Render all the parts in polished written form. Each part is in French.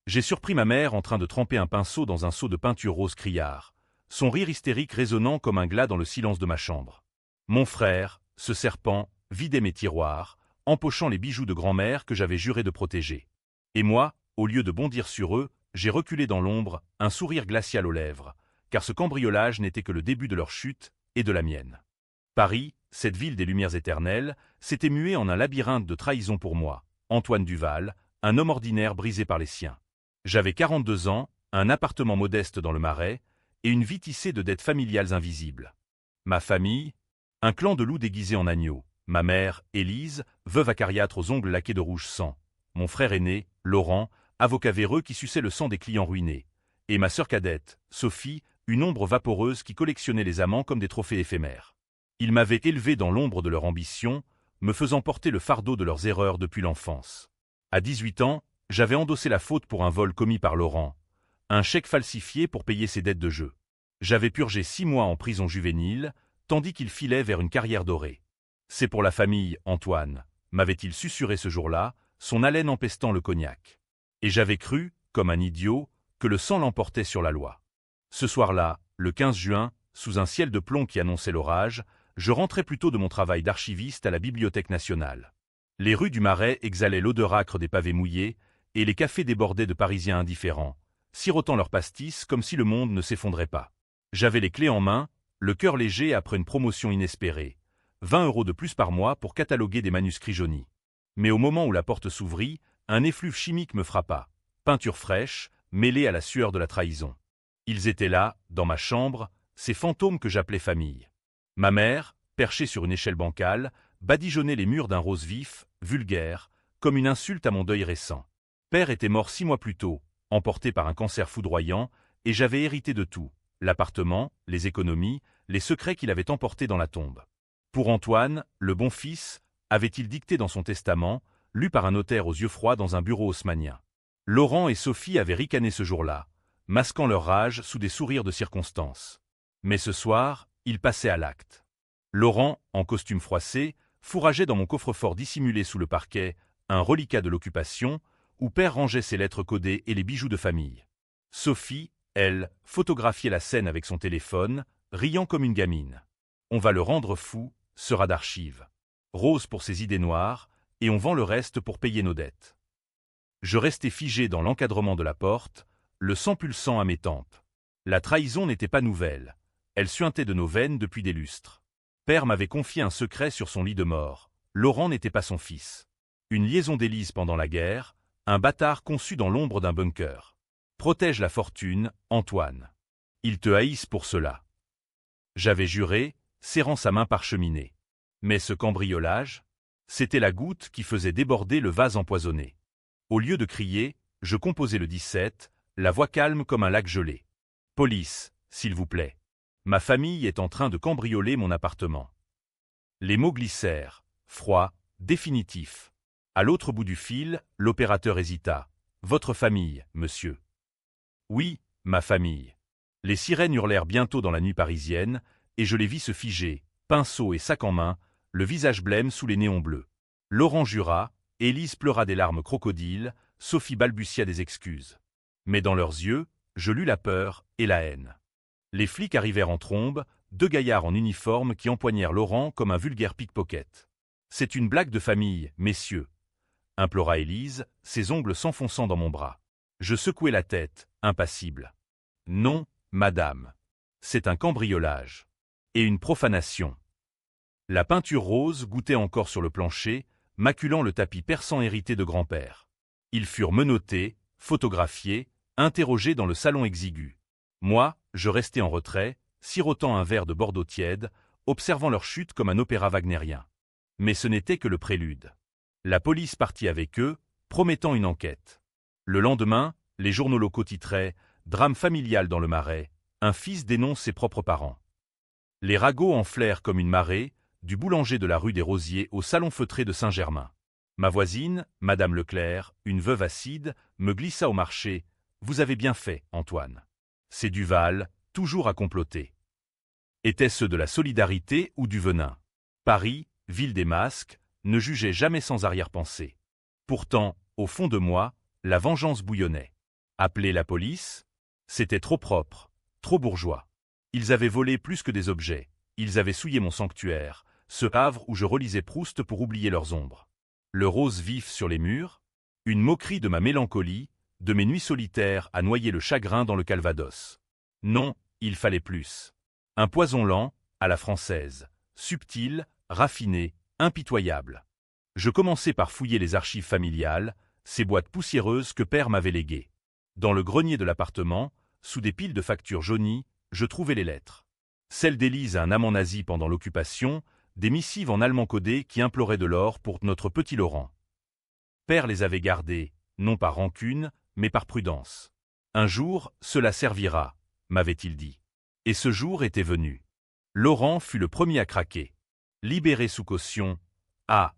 J'ai surpris ma mère en train de tremper un pinceau dans un seau de peinture rose criard, son rire hystérique résonnant comme un glas dans le silence de ma chambre. Mon frère, ce serpent, vidait mes tiroirs, empochant les bijoux de grand-mère que j'avais juré de protéger. Et moi, au lieu de bondir sur eux, j'ai reculé dans l'ombre, un sourire glacial aux lèvres, car ce cambriolage n'était que le début de leur chute et de la mienne. Paris, cette ville des lumières éternelles, s'était muée en un labyrinthe de trahison pour moi, Antoine Duval, un homme ordinaire brisé par les siens. J'avais 42 ans, un appartement modeste dans le Marais, et une vie tissée de dettes familiales invisibles. Ma famille, un clan de loups déguisés en agneaux. Ma mère, Élise, veuve acariâtre aux ongles laqués de rouge sang. Mon frère aîné, Laurent, avocat véreux qui suçait le sang des clients ruinés. Et ma sœur cadette, Sophie, une ombre vaporeuse qui collectionnait les amants comme des trophées éphémères. Ils m'avaient élevé dans l'ombre de leur ambition, me faisant porter le fardeau de leurs erreurs depuis l'enfance. À 18 ans, j'avais endossé la faute pour un vol commis par Laurent, un chèque falsifié pour payer ses dettes de jeu. J'avais purgé 6 mois en prison juvénile, tandis qu'il filait vers une carrière dorée. C'est pour la famille, Antoine, m'avait-il susurré ce jour-là, son haleine empestant le cognac. Et j'avais cru, comme un idiot, que le sang l'emportait sur la loi. Ce soir-là, le 15 juin, sous un ciel de plomb qui annonçait l'orage, je rentrais plutôt de mon travail d'archiviste à la Bibliothèque nationale. Les rues du Marais exhalaient l'odeur âcre des pavés mouillés, et les cafés débordaient de Parisiens indifférents, sirotant leurs pastis comme si le monde ne s'effondrait pas. J'avais les clés en main, le cœur léger après une promotion inespérée. 20 € de plus par mois pour cataloguer des manuscrits jaunis. Mais au moment où la porte s'ouvrit, un effluve chimique me frappa. Peinture fraîche, mêlée à la sueur de la trahison. Ils étaient là, dans ma chambre, ces fantômes que j'appelais famille. Ma mère, perchée sur une échelle bancale, badigeonnait les murs d'un rose vif, vulgaire, comme une insulte à mon deuil récent. Père était mort 6 mois plus tôt, emporté par un cancer foudroyant, et j'avais hérité de tout, l'appartement, les économies, les secrets qu'il avait emportés dans la tombe. Pour Antoine, le bon fils, avait-il dicté dans son testament, lu par un notaire aux yeux froids dans un bureau haussmannien. Laurent et Sophie avaient ricané ce jour-là, masquant leur rage sous des sourires de circonstance. Mais ce soir, ils passaient à l'acte. Laurent, en costume froissé, fourrageait dans mon coffre-fort dissimulé sous le parquet, un reliquat de l'occupation, où père rangeait ses lettres codées et les bijoux de famille. Sophie, elle, photographiait la scène avec son téléphone, riant comme une gamine. On va le rendre fou, sera d'archives. Rose pour ses idées noires, et on vend le reste pour payer nos dettes. Je restais figé dans l'encadrement de la porte, le sang pulsant à mes tempes. La trahison n'était pas nouvelle. Elle suintait de nos veines depuis des lustres. Père m'avait confié un secret sur son lit de mort. Laurent n'était pas son fils. Une liaison d'Élise pendant la guerre, un bâtard conçu dans l'ombre d'un bunker. Protège la fortune, Antoine. Ils te haïssent pour cela. J'avais juré, serrant sa main parcheminée. Mais ce cambriolage, c'était la goutte qui faisait déborder le vase empoisonné. Au lieu de crier, je composais le 17, la voix calme comme un lac gelé. Police, s'il vous plaît. Ma famille est en train de cambrioler mon appartement. Les mots glissèrent, froids, définitifs. À l'autre bout du fil, l'opérateur hésita. Votre famille, monsieur. Oui, ma famille. Les sirènes hurlèrent bientôt dans la nuit parisienne, et je les vis se figer, pinceau et sac en main, le visage blême sous les néons bleus. Laurent jura, Élise pleura des larmes crocodiles, Sophie balbutia des excuses. Mais dans leurs yeux, je lus la peur et la haine. Les flics arrivèrent en trombe, 2 gaillards en uniforme qui empoignèrent Laurent comme un vulgaire pickpocket. C'est une blague de famille, messieurs, implora Élise, ses ongles s'enfonçant dans mon bras. Je secouai la tête, impassible. Non, madame. C'est un cambriolage. Et une profanation. La peinture rose goûtait encore sur le plancher, maculant le tapis persan hérité de grand-père. Ils furent menottés, photographiés, interrogés dans le salon exigu. Moi, je restais en retrait, sirotant un verre de Bordeaux tiède, observant leur chute comme un opéra wagnérien. Mais ce n'était que le prélude. La police partit avec eux, promettant une enquête. Le lendemain, les journaux locaux titraient « Drame familial dans le Marais, un fils dénonce ses propres parents ». Les ragots enflèrent comme une marée, du boulanger de la rue des Rosiers au salon feutré de Saint-Germain. Ma voisine, Madame Leclerc, une veuve acide, me glissa au marché. « Vous avez bien fait, Antoine. C'est Duval, toujours à comploter. » Était-ce de la solidarité ou du venin? Paris, ville des masques, ne jugeait jamais sans arrière-pensée. Pourtant, au fond de moi, la vengeance bouillonnait. Appeler la police? C'était trop propre, trop bourgeois. Ils avaient volé plus que des objets, ils avaient souillé mon sanctuaire, ce havre où je relisais Proust pour oublier leurs ombres. Le rose vif sur les murs? Une moquerie de ma mélancolie, de mes nuits solitaires à noyer le chagrin dans le Calvados. Non, il fallait plus. Un poison lent, à la française, subtil, raffiné, impitoyable. Je commençai par fouiller les archives familiales, ces boîtes poussiéreuses que père m'avait léguées. Dans le grenier de l'appartement, sous des piles de factures jaunies, je trouvais les lettres. Celles d'Élise à un amant nazi pendant l'occupation, des missives en allemand codé qui imploraient de l'or pour notre petit Laurent. Père les avait gardées, non par rancune, mais par prudence. Un jour, cela servira, m'avait-il dit. Et ce jour était venu. Laurent fut le premier à craquer. Libéré sous caution,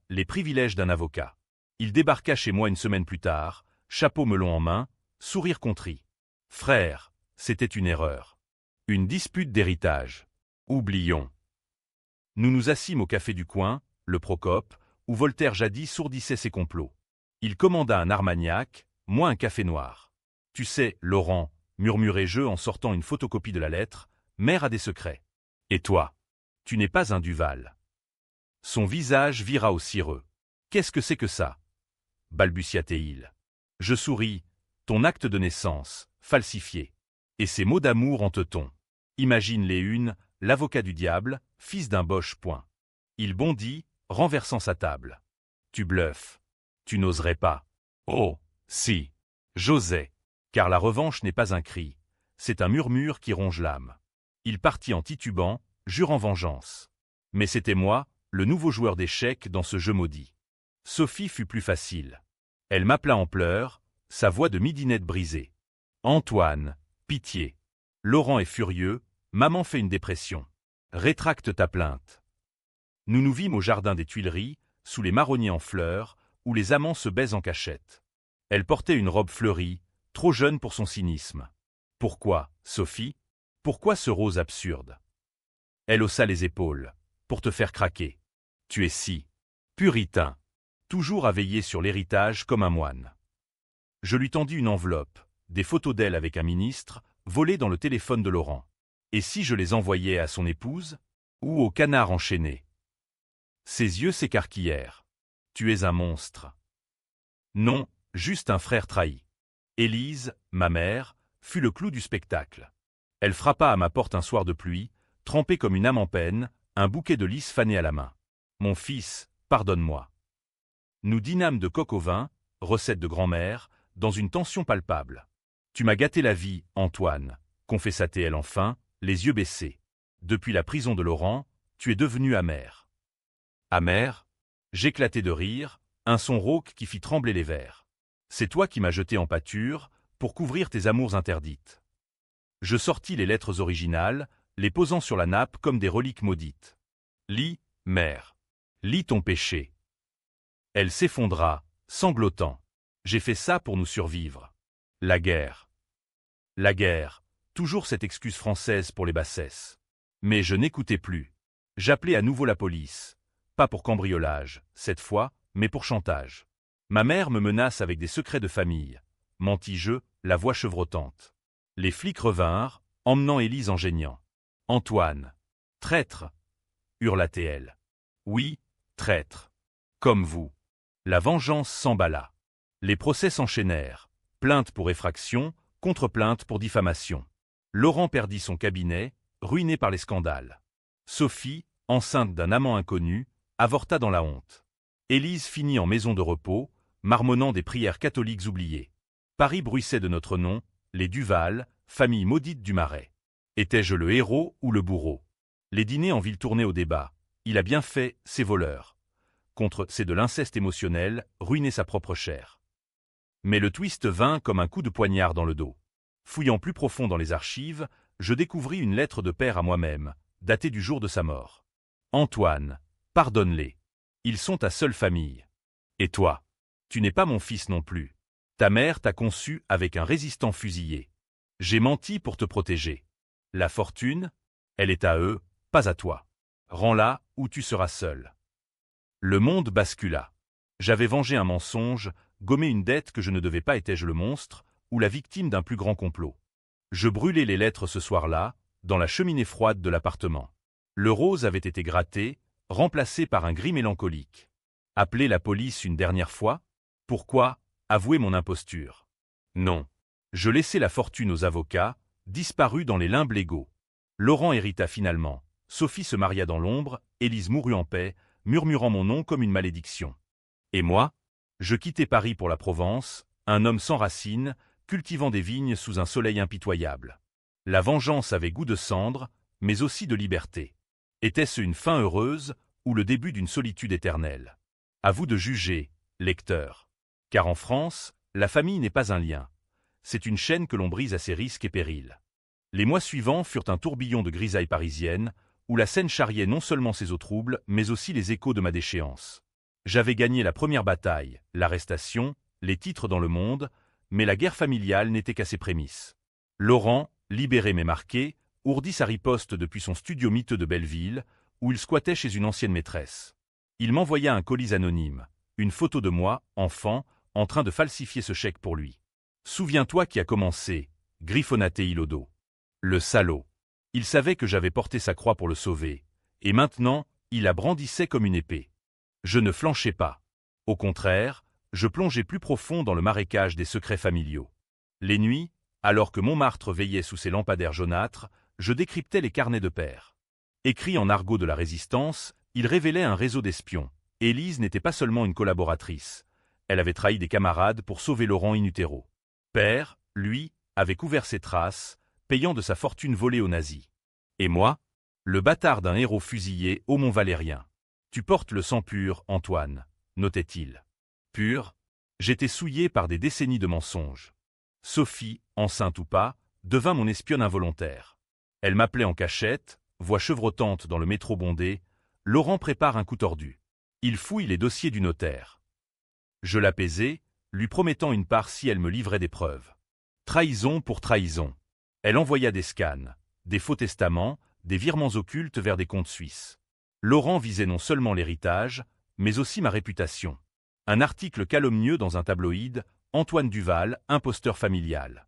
les privilèges d'un avocat. Il débarqua chez moi une semaine plus tard, chapeau melon en main, sourire contrit. Frère, c'était une erreur. Une dispute d'héritage. Oublions. Nous nous assîmes au café du coin, le Procope, où Voltaire jadis sourdissait ses complots. Il commanda un Armagnac, moi un café noir. Tu sais, Laurent, murmurai-je en sortant une photocopie de la lettre, mère a des secrets. Et toi? Tu n'es pas un Duval. Son visage vira au cireux. Qu'est-ce que c'est que ça? Balbutia-t-il. Je souris. Ton acte de naissance, falsifié. Et ces mots d'amour en teuton. Imagine les unes, l'avocat du diable, fils d'un boche point. Il bondit, renversant sa table. Tu bluffes. Tu n'oserais pas. Oh, si. J'osais. Car la revanche n'est pas un cri. C'est un murmure qui ronge l'âme. Il partit en titubant, jurant vengeance. Mais c'était moi, le nouveau joueur d'échecs dans ce jeu maudit. Sophie fut plus facile. Elle m'appela en pleurs, sa voix de midinette brisée. Antoine, pitié. Laurent est furieux, maman fait une dépression. Rétracte ta plainte. Nous nous vîmes au jardin des Tuileries, sous les marronniers en fleurs, où les amants se baisent en cachette. Elle portait une robe fleurie, trop jeune pour son cynisme. Pourquoi, Sophie? Pourquoi ce rose absurde? Elle haussa les épaules. Pour te faire craquer. Tu es si puritain. Toujours à veiller sur l'héritage comme un moine. Je lui tendis une enveloppe, des photos d'elle avec un ministre, volées dans le téléphone de Laurent. Et si je les envoyais à son épouse? Ou au canard enchaîné? Ses yeux s'écarquillèrent. Tu es un monstre. Non, juste un frère trahi. Élise, ma mère, fut le clou du spectacle. Elle frappa à ma porte un soir de pluie, trempée comme une âme en peine, un bouquet de lys fané à la main. Mon fils, pardonne-moi. Nous dînâmes de coq au vin, recette de grand-mère, dans une tension palpable. Tu m'as gâté la vie, Antoine, confessa-t-elle enfin, les yeux baissés. Depuis la prison de Laurent, tu es devenu amer. Amer? J'éclatai de rire, un son rauque qui fit trembler les verres. C'est toi qui m'as jeté en pâture, pour couvrir tes amours interdites. Je sortis les lettres originales, les posant sur la nappe comme des reliques maudites. Lis, mère. Lis ton péché. Elle s'effondra, sanglotant. J'ai fait ça pour nous survivre. La guerre. La guerre, toujours cette excuse française pour les bassesses. Mais je n'écoutais plus. J'appelai à nouveau la police. Pas pour cambriolage, cette fois, mais pour chantage. Ma mère me menace avec des secrets de famille. Mentis-je, la voix chevrotante. Les flics revinrent, emmenant Élise en geignant. Antoine. Traître, hurla-t-elle. Oui, traître. Comme vous. La vengeance s'emballa. Les procès s'enchaînèrent. Plainte pour effraction, contre-plainte pour diffamation. Laurent perdit son cabinet, ruiné par les scandales. Sophie, enceinte d'un amant inconnu, avorta dans la honte. Élise finit en maison de repos, marmonnant des prières catholiques oubliées. Paris bruissait de notre nom, les Duval, famille maudite du Marais. Étais-je le héros ou le bourreau? Les dîners en ville tournaient au débat. Il a bien fait, ces voleurs. Contre c'est de l'inceste émotionnel, ruiner sa propre chair. Mais le twist vint comme un coup de poignard dans le dos. Fouillant plus profond dans les archives, je découvris une lettre de père à moi-même, datée du jour de sa mort. Antoine, pardonne-les. Ils sont ta seule famille. Et toi? Tu n'es pas mon fils non plus. Ta mère t'a conçu avec un résistant fusillé. J'ai menti pour te protéger. La fortune, elle est à eux, pas à toi. Rends-la ou tu seras seul. Le monde bascula. J'avais vengé un mensonge, gommé une dette que je ne devais pas, étais-je le monstre, ou la victime d'un plus grand complot. Je brûlais les lettres ce soir-là, dans la cheminée froide de l'appartement. Le rose avait été gratté, remplacé par un gris mélancolique. Appeler la police une dernière fois? Pourquoi? Avouer mon imposture. Non. Je laissai la fortune aux avocats, disparus dans les limbes légaux. Laurent hérita finalement. Sophie se maria dans l'ombre, Élise mourut en paix, murmurant mon nom comme une malédiction. Et moi? Je quittai Paris pour la Provence, un homme sans racines, cultivant des vignes sous un soleil impitoyable. La vengeance avait goût de cendre, mais aussi de liberté. Était-ce une fin heureuse ou le début d'une solitude éternelle? À vous de juger, lecteur. Car en France, la famille n'est pas un lien. C'est une chaîne que l'on brise à ses risques et périls. Les mois suivants furent un tourbillon de grisailles parisiennes, où la Seine charriait non seulement ses eaux troubles, mais aussi les échos de ma déchéance. J'avais gagné la première bataille, l'arrestation, les titres dans le monde, mais la guerre familiale n'était qu'à ses prémices. Laurent, libéré mais marqué, ourdit sa riposte depuis son studio miteux de Belleville, où il squattait chez une ancienne maîtresse. Il m'envoya un colis anonyme, une photo de moi, enfant, en train de falsifier ce chèque pour lui. Souviens-toi qui a commencé, griffonna-t-il au dos. Le salaud. Il savait que j'avais porté sa croix pour le sauver, et maintenant, il la brandissait comme une épée. Je ne flanchais pas. Au contraire, je plongeais plus profond dans le marécage des secrets familiaux. Les nuits, alors que Montmartre veillait sous ses lampadaires jaunâtres, je décryptais les carnets de père. Écrit en argot de la résistance, il révélait un réseau d'espions. Élise n'était pas seulement une collaboratrice. Elle avait trahi des camarades pour sauver Laurent in utero. Père, lui, avait couvert ses traces, payant de sa fortune volée aux nazis. Et moi? Le bâtard d'un héros fusillé au Mont Valérien. Tu portes le sang pur, Antoine, notait-il. Pur? J'étais souillé par des décennies de mensonges. Sophie, enceinte ou pas, devint mon espionne involontaire. Elle m'appelait en cachette, voix chevrotante dans le métro bondé. Laurent prépare un coup tordu. Il fouille les dossiers du notaire. Je l'apaisai, lui promettant une part si elle me livrait des preuves. Trahison pour trahison. Elle envoya des scans, des faux testaments, des virements occultes vers des comptes suisses. Laurent visait non seulement l'héritage, mais aussi ma réputation. Un article calomnieux dans un tabloïd, Antoine Duval, imposteur familial.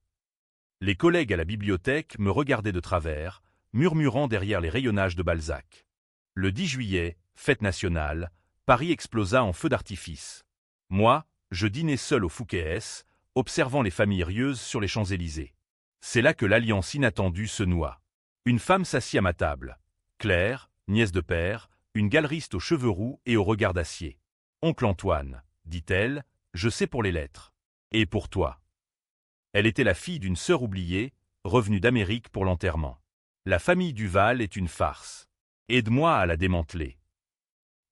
Les collègues à la bibliothèque me regardaient de travers, murmurant derrière les rayonnages de Balzac. Le 10 juillet, fête nationale, Paris explosa en feu d'artifice. Moi, je dînais seul au Fouquet-S, observant les familles rieuses sur les Champs-Élysées. C'est là que l'alliance inattendue se noua. Une femme s'assit à ma table. Claire, nièce de père, une galeriste aux cheveux roux et au regard d'acier. « Oncle Antoine, dit-elle, je sais pour les lettres. Et pour toi. » Elle était la fille d'une sœur oubliée, revenue d'Amérique pour l'enterrement. La famille Duval est une farce. Aide-moi à la démanteler.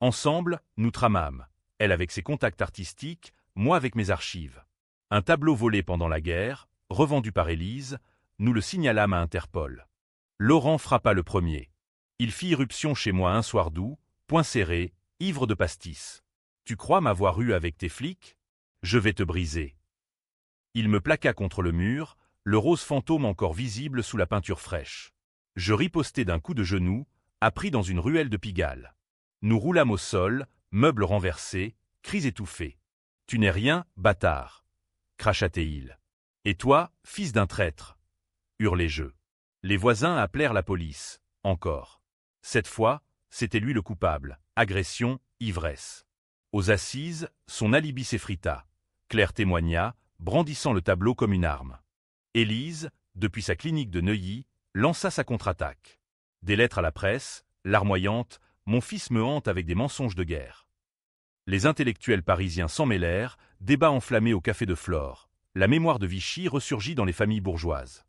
Ensemble, nous tramâmes, elle avec ses contacts artistiques, moi avec mes archives. Un tableau volé pendant la guerre, revendu par Élise, nous le signalâmes à Interpol. Laurent frappa le premier. Il fit irruption chez moi un soir d'août, poing serré, ivre de pastis. Tu crois m'avoir eu avec tes flics? Je vais te briser. Il me plaqua contre le mur, le rose fantôme encore visible sous la peinture fraîche. Je ripostai d'un coup de genou, appris dans une ruelle de Pigalle. Nous roulâmes au sol, meubles renversés, cris étouffés. Tu n'es rien, bâtard, cracha-t-il. Et toi, fils d'un traître, hurlai-je. Les voisins appelèrent la police, encore. Cette fois, c'était lui le coupable, agression, ivresse. Aux assises, son alibi s'effrita. Claire témoigna, brandissant le tableau comme une arme. Élise, depuis sa clinique de Neuilly, lança sa contre-attaque. Des lettres à la presse, larmoyantes, mon fils me hante avec des mensonges de guerre. Les intellectuels parisiens s'en mêlèrent, débat enflammé au café de Flore. La mémoire de Vichy ressurgit dans les familles bourgeoises.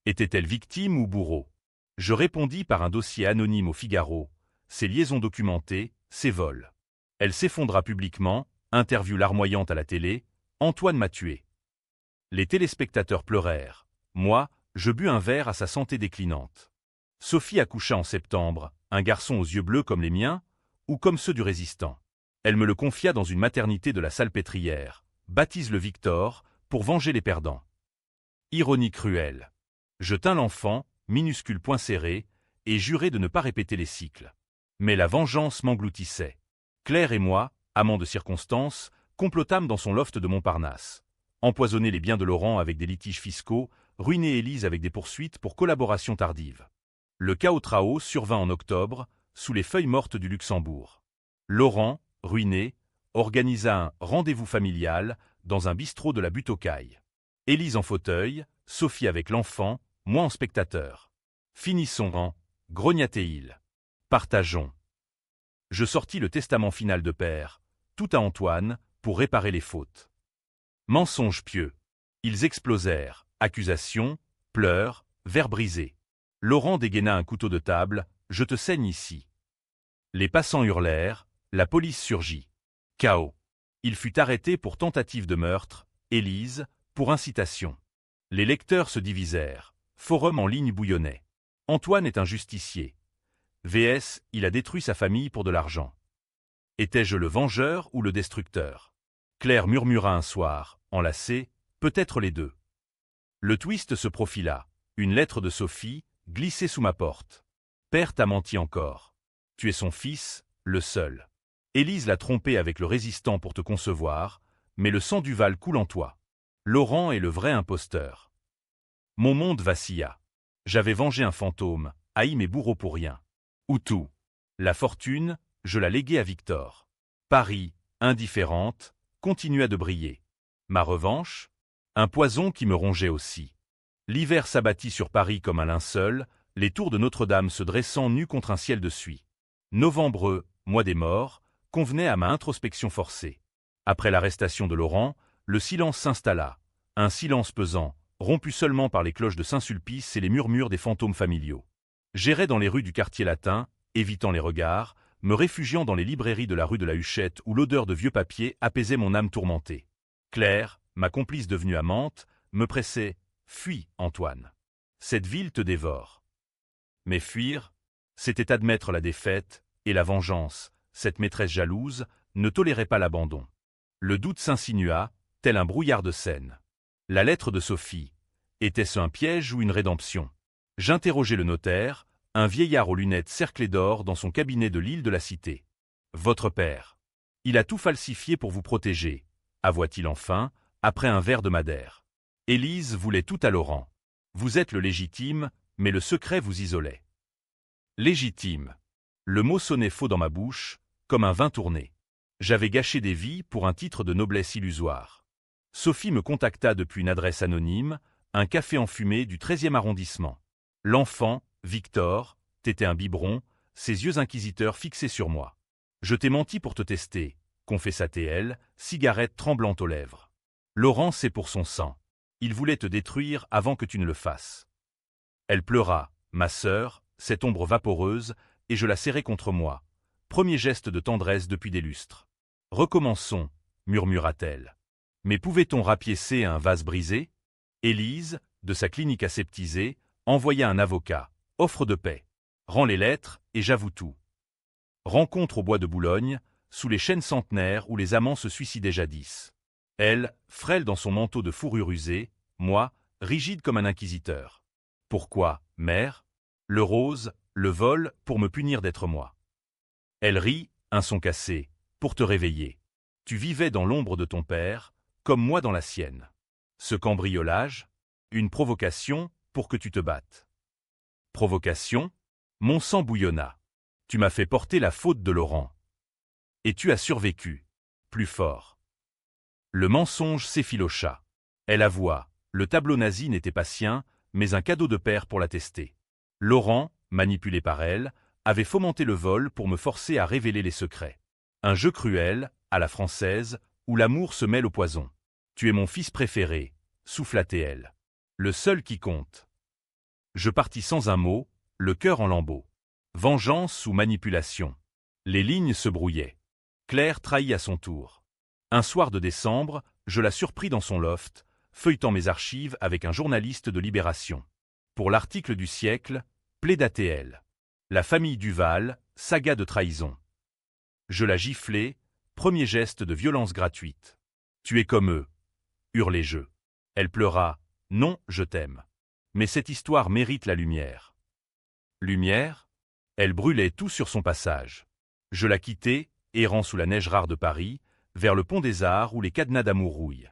Était-elle victime ou bourreau? Je répondis par un dossier anonyme au Figaro, ses liaisons documentées, ses vols. Elle s'effondra publiquement, interview larmoyante à la télé, Antoine m'a tué. Les téléspectateurs pleurèrent. Moi, je bus un verre à sa santé déclinante. Sophie accoucha en septembre, un garçon aux yeux bleus comme les miens, ou comme ceux du résistant. Elle me le confia dans une maternité de la Salpêtrière, baptise-le Victor, pour venger les perdants. Ironie cruelle. Je tins l'enfant, minuscule poing serré, et jurai de ne pas répéter les cycles. Mais la vengeance m'engloutissait. Claire et moi, amants de circonstance, complotâmes dans son loft de Montparnasse. empoisonner les biens de Laurent avec des litiges fiscaux, ruiner Élise avec des poursuites pour collaboration tardive. Le chaos Trao survint en octobre, sous les feuilles mortes du Luxembourg. Laurent, ruiné, organisa un rendez-vous familial dans un bistrot de la Butte aux Cailles. Élise en fauteuil, Sophie avec l'enfant, moi en spectateur. Finissons en grognaté-il. Partageons. Je sortis le testament final de père, tout à Antoine, pour réparer les fautes. Mensonges pieux. Ils explosèrent, accusations, pleurs, verres brisés. Laurent dégaina un couteau de table, je te saigne ici. Les passants hurlèrent, la police surgit. Chaos. Il fut arrêté pour tentative de meurtre, Élise, pour incitation. Les lecteurs se divisèrent, forum en ligne bouillonnait. Antoine est un justicier. VS, il a détruit sa famille pour de l'argent. Étais-je le vengeur ou le destructeur? Claire murmura un soir, enlacée, peut-être les deux. Le twist se profila, une lettre de Sophie, glissée sous ma porte. Père t'a menti encore. Tu es son fils, le seul. Élise l'a trompé avec le résistant pour te concevoir, mais le sang du Val coule en toi. Laurent est le vrai imposteur. Mon monde vacilla. J'avais vengé un fantôme, haï mes bourreaux pour rien. Ou tout. La fortune, je la léguai à Victor. Paris, indifférente, continua de briller. Ma revanche? Un poison qui me rongeait aussi. L'hiver s'abattit sur Paris comme un linceul, les tours de Notre-Dame se dressant nues contre un ciel de suie. Novembreux, mois des morts, convenait à ma introspection forcée. Après l'arrestation de Laurent, le silence s'installa, un silence pesant, rompu seulement par les cloches de Saint-Sulpice et les murmures des fantômes familiaux. J'errais dans les rues du quartier latin, évitant les regards, me réfugiant dans les librairies de la rue de la Huchette où l'odeur de vieux papier apaisait mon âme tourmentée. Claire, ma complice devenue amante, me pressait « Fuis, Antoine. Cette ville te dévore. » Mais fuir, c'était admettre la défaite, et la vengeance, cette maîtresse jalouse, ne tolérait pas l'abandon. Le doute s'insinua, tel un brouillard de scène. La lettre de Sophie, était-ce un piège ou une rédemption? J'interrogeai le notaire, un vieillard aux lunettes cerclées d'or dans son cabinet de l'île de la Cité. Votre père. Il a tout falsifié pour vous protéger, avoua-t-il enfin, après un verre de madère. Élise voulait tout à Laurent. Vous êtes le légitime, mais le secret vous isolait. Légitime. Le mot sonnait faux dans ma bouche, comme un vin tourné. J'avais gâché des vies pour un titre de noblesse illusoire. Sophie me contacta depuis une adresse anonyme, un café enfumé du 13e arrondissement. L'enfant, Victor, t'étais un biberon, ses yeux inquisiteurs fixés sur moi. Je t'ai menti pour te tester, confessa-t-elle, cigarette tremblante aux lèvres. Laurent, c'est pour son sang. Il voulait te détruire avant que tu ne le fasses. Elle pleura, ma sœur, cette ombre vaporeuse, et je la serrai contre moi. Premier geste de tendresse depuis des lustres. Recommençons, murmura-t-elle. Mais pouvait-on rapiécer un vase brisé? Élise, de sa clinique aseptisée, envoya un avocat. Offre de paix. Rends les lettres, et j'avoue tout. Rencontre au bois de Boulogne, sous les chênes centenaires où les amants se suicidaient jadis. Elle, frêle dans son manteau de fourrure usée, moi, rigide comme un inquisiteur. Pourquoi, mère? Le rose, le vol, pour me punir d'être moi. Elle rit, un son cassé, pour te réveiller. Tu vivais dans l'ombre de ton père, comme moi dans la sienne. Ce cambriolage, une provocation pour que tu te battes. Provocation? Mon sang bouillonna. Tu m'as fait porter la faute de Laurent. Et tu as survécu. Plus fort. Le mensonge s'effilocha. Elle avoua, le tableau nazi n'était pas sien, mais un cadeau de père pour l'attester. Laurent, manipulé par elle, avait fomenté le vol pour me forcer à révéler les secrets. Un jeu cruel, à la française, où l'amour se mêle au poison. Tu es mon fils préféré, souffla-t-elle. Le seul qui compte. Je partis sans un mot, le cœur en lambeaux. Vengeance ou manipulation. Les lignes se brouillaient. Claire trahit à son tour. Un soir de décembre, je la surpris dans son loft, feuilletant mes archives avec un journaliste de Libération. Pour l'article du siècle, plaidatait-elle. La famille Duval, saga de trahison. Je la giflai, premier geste de violence gratuite. Tu es comme eux, hurlai-je. Elle pleura, non, je t'aime. Mais cette histoire mérite la lumière. Lumière? Elle brûlait tout sur son passage. Je la quittai, errant sous la neige rare de Paris, vers le pont des Arts où les cadenas d'amour rouillent.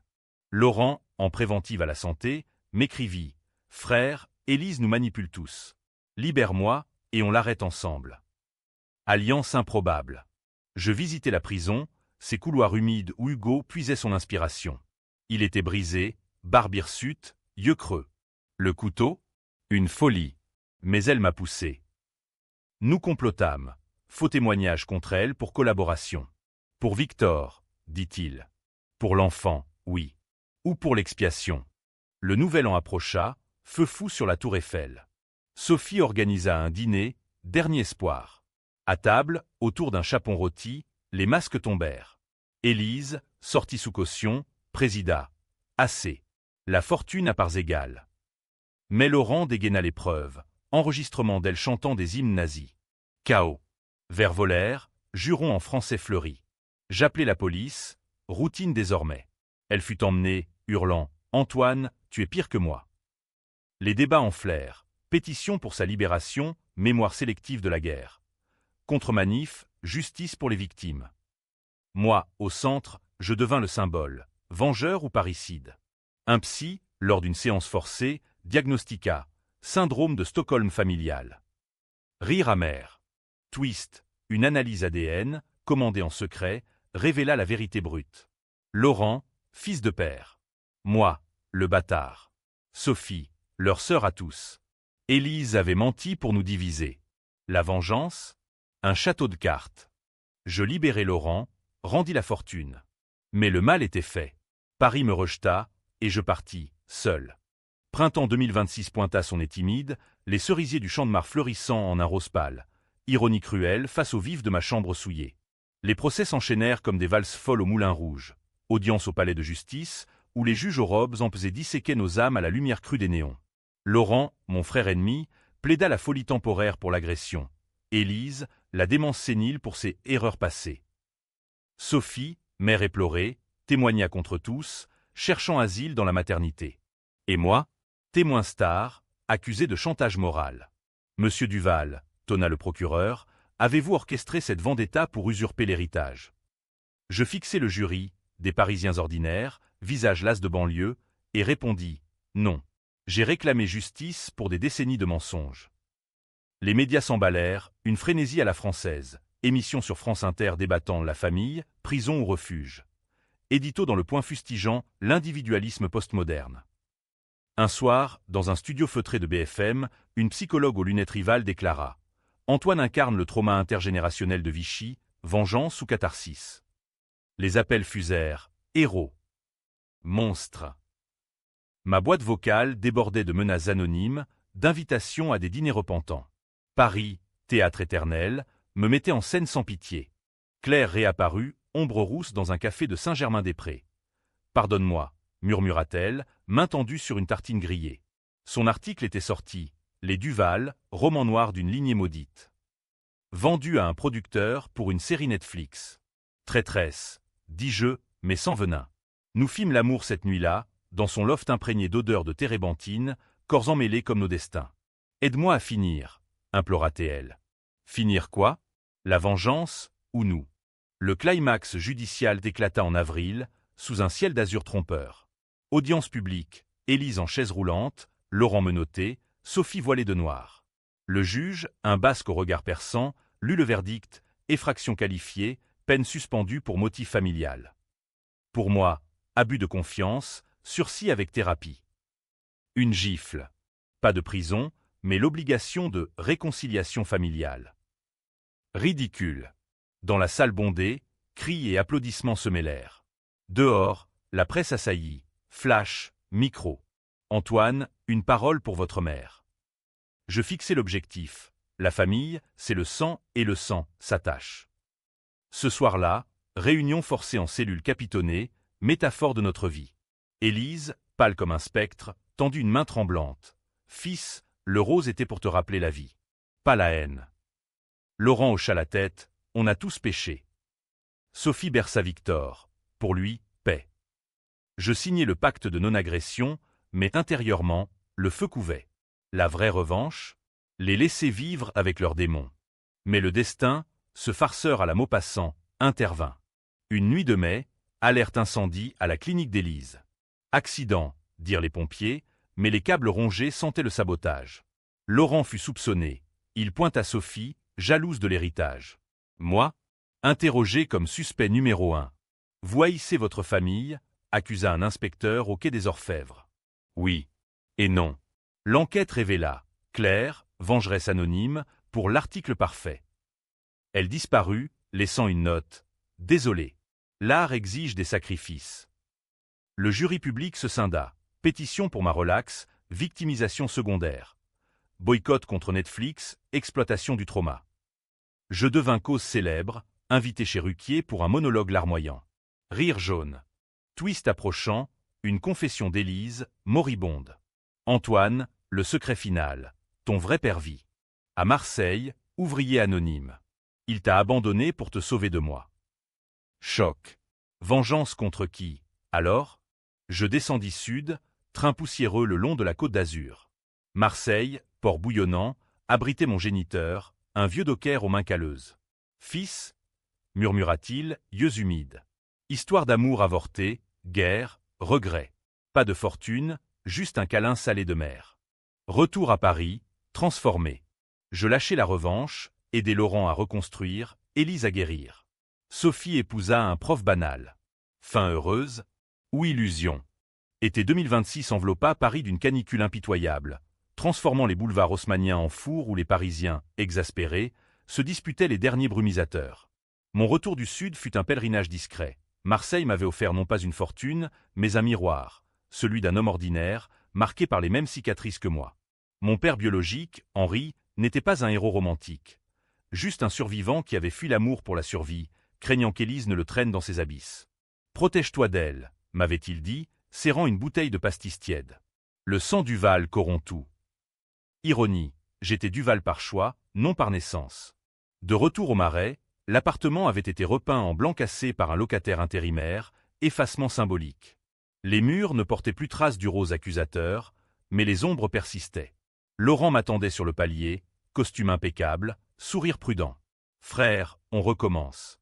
Laurent en préventive à la santé, m'écrivit « Frère, Élise nous manipule tous. Libère-moi, et on l'arrête ensemble. » Alliance improbable. Je visitais la prison, ces couloirs humides où Hugo puisait son inspiration. Il était brisé, barbe hirsute, yeux creux. Le couteau? Une folie. Mais elle m'a poussé. Nous complotâmes. Faux témoignage contre elle pour collaboration. Pour Victor, dit-il. Pour l'enfant, oui. Ou pour l'expiation. Le nouvel an approcha, feu fou sur la tour Eiffel. Sophie organisa un dîner, dernier espoir. À table, autour d'un chapon rôti, les masques tombèrent. Élise, sortie sous caution, présida. Assez. La fortune à parts égales. Mais Laurent dégaina l'épreuve, enregistrement d'elle chantant des hymnes nazis. Chaos. Vers volèrent, jurons en français fleuri. J'appelai la police, routine désormais. Elle fut emmenée, hurlant « Antoine, tu es pire que moi ». Les débats enflèrent, pétition pour sa libération, mémoire sélective de la guerre. Contre-manif, justice pour les victimes. Moi, au centre, je devins le symbole, vengeur ou parricide. Un psy, lors d'une séance forcée, diagnostiqua « syndrome de Stockholm familial ». Rire amer. Twist, une analyse ADN, commandée en secret, révéla la vérité brute. Laurent, fils de père. Moi, le bâtard. Sophie, leur sœur à tous. Élise avait menti pour nous diviser. La vengeance? Un château de cartes. Je libérai Laurent, rendis la fortune. Mais le mal était fait. Paris me rejeta, et je partis, seul. Printemps 2026 pointa son nez timide, les cerisiers du Champ-de-Mars fleurissant en un rose pâle. Ironie cruelle face aux vifs de ma chambre souillée. Les procès s'enchaînèrent comme des valses folles au Moulin Rouge. Audience au palais de justice, où les juges aux robes empesés disséquaient nos âmes à la lumière crue des néons. Laurent, mon frère ennemi, plaida la folie temporaire pour l'agression. Élise, la démence sénile pour ses erreurs passées. Sophie, mère éplorée, témoigna contre tous, cherchant asile dans la maternité. Et moi, témoin star, accusé de chantage moral. Monsieur Duval, tonna le procureur, avez-vous orchestré cette vendetta pour usurper l'héritage? Je fixai le jury, des Parisiens ordinaires, visage las de banlieue, et répondis « Non. J'ai réclamé justice pour des décennies de mensonges. » Les médias s'emballèrent, une frénésie à la française, émission sur France Inter débattant la famille, prison ou refuge. Édito dans le point fustigeant l'individualisme postmoderne. Un soir, dans un studio feutré de BFM, une psychologue aux lunettes rivales déclara « Antoine incarne le trauma intergénérationnel de Vichy, vengeance ou catharsis. » Les appels fusèrent « Héros. Monstre. » Ma boîte vocale débordait de menaces anonymes, d'invitations à des dîners repentants. Paris, théâtre éternel, me mettait en scène sans pitié. Claire réapparut, ombre rousse dans un café de Saint-Germain-des-Prés. « Pardonne-moi », murmura-t-elle, main tendue sur une tartine grillée. Son article était sorti, Les Duval, roman noir d'une lignée maudite. Vendu à un producteur pour une série Netflix. Traîtresse, dis-je, mais sans venin. Nous fîmes l'amour cette nuit-là, dans son loft imprégné d'odeurs de térébenthine, corps emmêlés comme nos destins. « Aide-moi à finir », implora-t-elle. Finir quoi? La vengeance ou nous? Le climax judicial éclata en avril, sous un ciel d'azur trompeur. Audience publique, Élise en chaise roulante, Laurent menotté, Sophie voilée de noir. Le juge, un basque au regard perçant, lut le verdict, effraction qualifiée, peine suspendue pour motif familial. Pour moi, abus de confiance, sursis avec thérapie. Une gifle. Pas de prison, mais l'obligation de réconciliation familiale. Ridicule. Dans la salle bondée, cris et applaudissements se mêlèrent. Dehors, la presse assaillit. Flash, micro. Antoine, une parole pour votre mère. Je fixai l'objectif. La famille, c'est le sang et le sang s'attache. Ce soir-là, réunion forcée en cellule capitonnée, métaphore de notre vie. Élise, pâle comme un spectre, tendit une main tremblante. Fils, le rose était pour te rappeler la vie. Pas la haine. Laurent hocha la tête, on a tous péché. Sophie berça Victor. Pour lui, paix. Je signai le pacte de non-agression, mais intérieurement, le feu couvait. La vraie revanche? Les laisser vivre avec leurs démons. Mais le destin, ce farceur à la Maupassant, intervint. Une nuit de mai, alerte incendie à la clinique d'Élise. Accident, dirent les pompiers, mais les câbles rongés sentaient le sabotage. Laurent fut soupçonné. Il pointe à Sophie, jalouse de l'héritage. Moi? Interrogé comme suspect numéro 1. Vous haïssez votre famille, accusa un inspecteur au quai des Orfèvres. Oui. Et non. L'enquête révéla Claire, vengeresse anonyme, pour l'article parfait. Elle disparut, laissant une note. Désolé. L'art exige des sacrifices. Le jury public se scinda. Pétition pour ma relaxe, victimisation secondaire. Boycott contre Netflix, exploitation du trauma. Je devins cause célèbre, invité chez Ruquier pour un monologue larmoyant. Rire jaune. Twist approchant, une confession d'Élise, moribonde. Antoine, le secret final. Ton vrai père vit. À Marseille, ouvrier anonyme. Il t'a abandonné pour te sauver de moi. Choc. Vengeance contre qui? Alors? Je descendis sud, train poussiéreux le long de la côte d'Azur. Marseille, port bouillonnant, abritait mon géniteur, un vieux docker aux mains calleuses. Fils, murmura-t-il, yeux humides. Histoire d'amour avortée, guerre, regret. Pas de fortune, juste un câlin salé de mer. Retour à Paris, transformé. Je lâchai la revanche, aidai Laurent à reconstruire, Élise à guérir. Sophie épousa un prof banal. Fin heureuse ou illusion? Été 2026 enveloppa Paris d'une canicule impitoyable, transformant les boulevards haussmanniens en fours où les Parisiens, exaspérés, se disputaient les derniers brumisateurs. Mon retour du Sud fut un pèlerinage discret. Marseille m'avait offert non pas une fortune, mais un miroir, celui d'un homme ordinaire, marqué par les mêmes cicatrices que moi. Mon père biologique, Henri, n'était pas un héros romantique. Juste un survivant qui avait fui l'amour pour la survie, craignant qu'Élise ne le traîne dans ses abysses. « Protège-toi d'elle », m'avait-il dit, serrant une bouteille de pastis tiède. Le sang Duval corrompt tout. Ironie, j'étais Duval par choix, non par naissance. De retour au Marais, l'appartement avait été repeint en blanc cassé par un locataire intérimaire, effacement symbolique. Les murs ne portaient plus trace du rose accusateur, mais les ombres persistaient. Laurent m'attendait sur le palier, costume impeccable, sourire prudent. « Frère, on recommence. »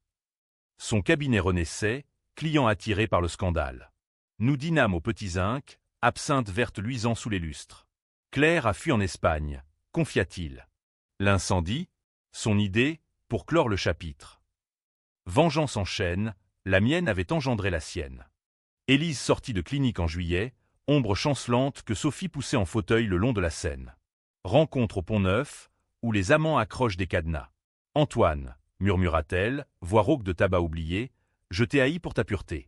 Son cabinet renaissait, client attiré par le scandale. Nous dînâmes aux petits zinc, absinthe verte luisant sous les lustres. Claire a fui en Espagne, confia-t-il. L'incendie, son idée, pour clore le chapitre. Vengeance en chaîne, la mienne avait engendré la sienne. Élise sortit de clinique en juillet, ombre chancelante que Sophie poussait en fauteuil le long de la Seine. Rencontre au Pont-Neuf, où les amants accrochent des cadenas. Antoine, murmura-t-elle, voix rauque de tabac oublié, je t'ai haï pour ta pureté.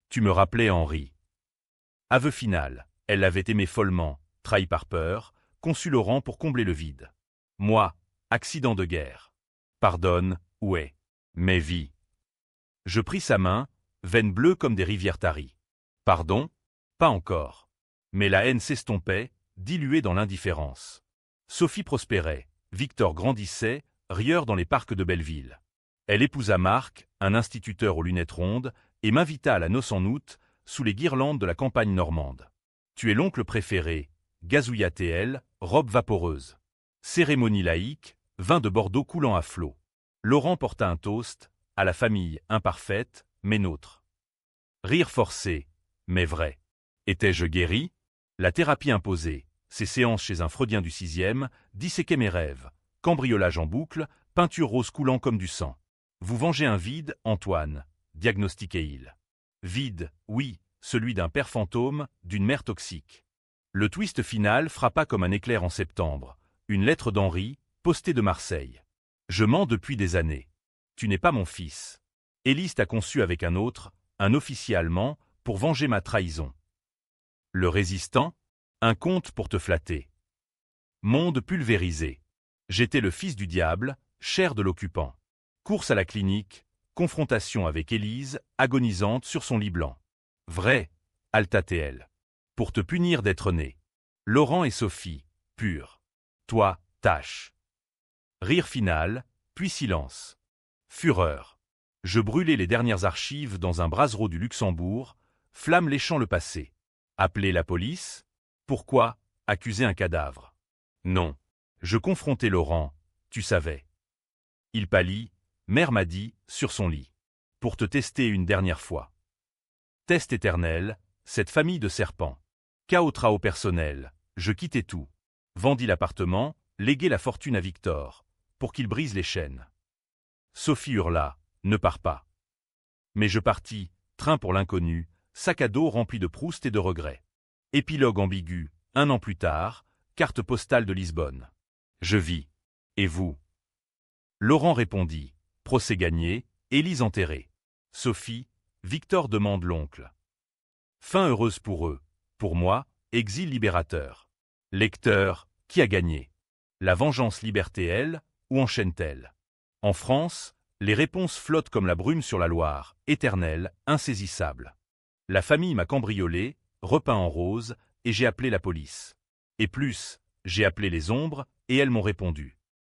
Tu me rappelais Henri. Aveu final, elle l'avait aimé follement, trahi par peur, conçu Laurent pour combler le vide. Moi, accident de guerre. Pardonne, ouais. Mais vie. Je pris sa main, veines bleues comme des rivières taries. Pardon? Pas encore. Mais la haine s'estompait, diluée dans l'indifférence. Sophie prospérait, Victor grandissait, rieur dans les parcs de Belleville. Elle épousa Marc, un instituteur aux lunettes rondes, et m'invita à la noce en août, sous les guirlandes de la campagne normande. Tu es l'oncle préféré, gazouilla-t-elle, robe vaporeuse. Cérémonie laïque, vin de Bordeaux coulant à flot. Laurent porta un toast, à la famille imparfaite, mais nôtre. Rire forcé, mais vrai. Étais-je guéri? La thérapie imposée, ces séances chez un freudien du 6e, disséquaient mes rêves, cambriolage en boucle, peinture rose coulant comme du sang. Vous vengez un vide, Antoine, diagnostiquait-il. Vide, oui, celui d'un père fantôme, d'une mère toxique. Le twist final frappa comme un éclair en septembre. Une lettre d'Henri, postée de Marseille. Je mens depuis des années. Tu n'es pas mon fils. Élise t'a conçu avec un autre, un officier allemand, pour venger ma trahison. Le résistant? Un conte pour te flatter. Monde pulvérisé. J'étais le fils du diable, chair de l'occupant. Course à la clinique, confrontation avec Élise, agonisante sur son lit blanc. Vrai, alta-t-elle. Pour te punir d'être né. Laurent et Sophie, pur. Toi, tâche. Rire final, puis silence. Fureur. Je brûlais les dernières archives dans un brasero du Luxembourg, flamme léchant le passé. Appeler la police? Pourquoi accuser un cadavre? Non. Je confrontais Laurent, tu savais. Il pâlit, mère m'a dit, sur son lit. Pour te tester une dernière fois. Test éternel, Cette famille de serpents. Chaos trao personnel, je quittais tout. Vendis l'appartement, léguai la fortune à Victor, pour qu'il brise les chaînes. Sophie hurla, ne pars pas. Mais je partis, train pour l'inconnu, sac à dos rempli de Proust et de regrets. Épilogue ambigu, 1 an plus tard, carte postale de Lisbonne. Je vis. Et vous? Laurent répondit, procès gagné, Élise enterrée. Sophie, Victor demande l'oncle. Fin heureuse pour eux. Pour moi, exil libérateur. Lecteur, qui a gagné? La vengeance liberté-elle, ou enchaîne-t-elle? En France, les réponses flottent comme la brume sur la Loire, éternelles, insaisissables. La famille m'a cambriolé, repeint en rose, et j'ai appelé la police. Et plus, j'ai appelé les ombres, et elles m'ont répondu.